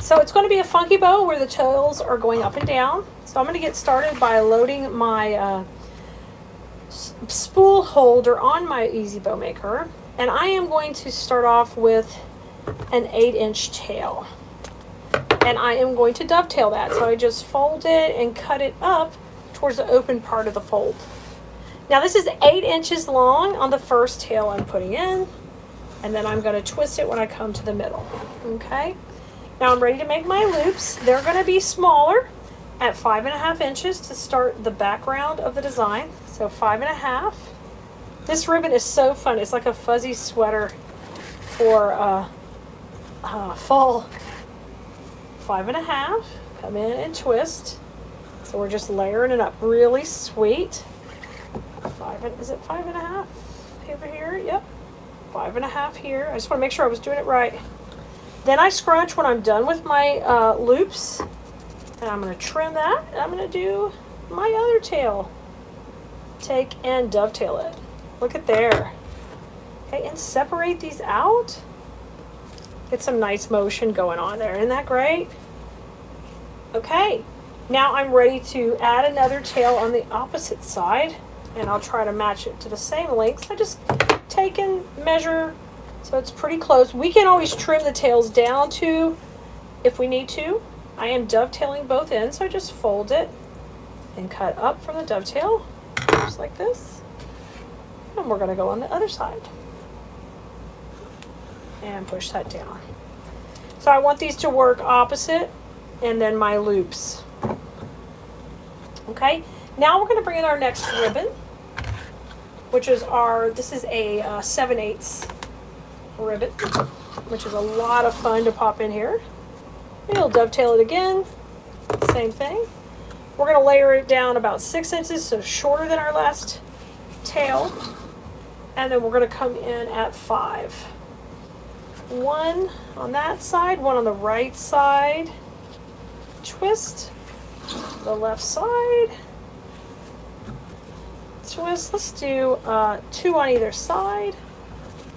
So it's going to be a funky bow where the tails are going up and down. So I'm going to get started by loading my spool holder on my Easy Bow Maker. And I am going to start off with an 8-inch tail. And I am going to dovetail that. So I just fold it and cut it up towards the open part of the fold. Now this is 8 inches long on the first tail I'm putting in. And then I'm going to twist it when I come to the middle. Okay. Now I'm ready to make my loops. They're going to be smaller at 5.5 inches to start the background of the design. So 5.5. This ribbon is so fun. It's like a fuzzy sweater for fall. 5.5. Come in and twist. So we're just layering it up. Really sweet. Is it 5.5 over here? Yep. 5.5 here. I just want to make sure I was doing it right. Then I scrunch when I'm done with my loops. And I'm going to trim that. And I'm going to do my other tail. Take and dovetail it. Look at there. Okay, and separate these out. Get some nice motion going on there. Isn't that great? Okay, now I'm ready to add another tail on the opposite side. And I'll try to match it to the same length. I just take and measure so it's pretty close. We can always trim the tails down too if we need to. I am dovetailing both ends, so I just fold it and cut up from the dovetail, just like this. And we're going to go on the other side. And push that down. So I want these to work opposite and then my loops. Okay, now we're going to bring in our next ribbon, which is this is a 7/8 ribbon, which is a lot of fun to pop in here. We'll dovetail it again, same thing. We're going to layer it down about 6 inches, so shorter than our last tail. And then we're going to come in at 5. One on that side, one on the right side. Twist. The left side. Twist. Let's do 2 on either side.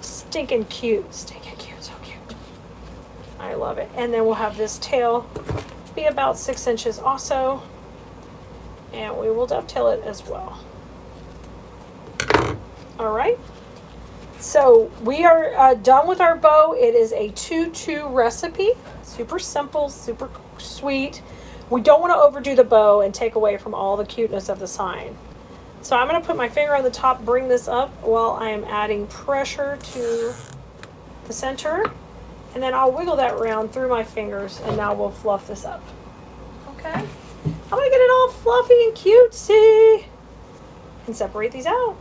Stinking cute. Stinking cute. So cute. I love it. And then we'll have this tail be about 6 inches also. And we will dovetail it as well. All right. So we are done with our bow. It is a 2-2 recipe. Super simple, super sweet. We don't want to overdo the bow and take away from all the cuteness of the sign. So I'm going to put my finger on the top, bring this up while I am adding pressure to the center. And then I'll wiggle that around through my fingers, and now we'll fluff this up. Okay? I'm going to get it all fluffy and cutesy. And separate these out.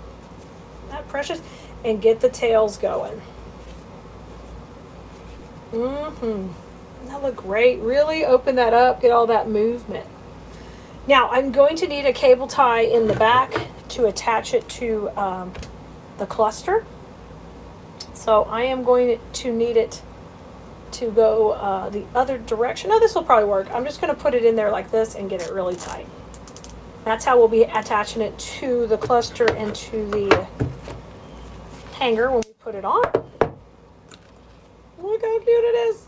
That precious. And get the tails going. That look great. Really open that up, get all that movement. Now I'm going to need a cable tie in the back to attach it to the cluster. So I am going to need it to go the other direction. No, this will probably work. I'm just going to put it in there like this and get it really tight. That's how we'll be attaching it to the cluster and to the hanger when we put it on. Look how cute it is.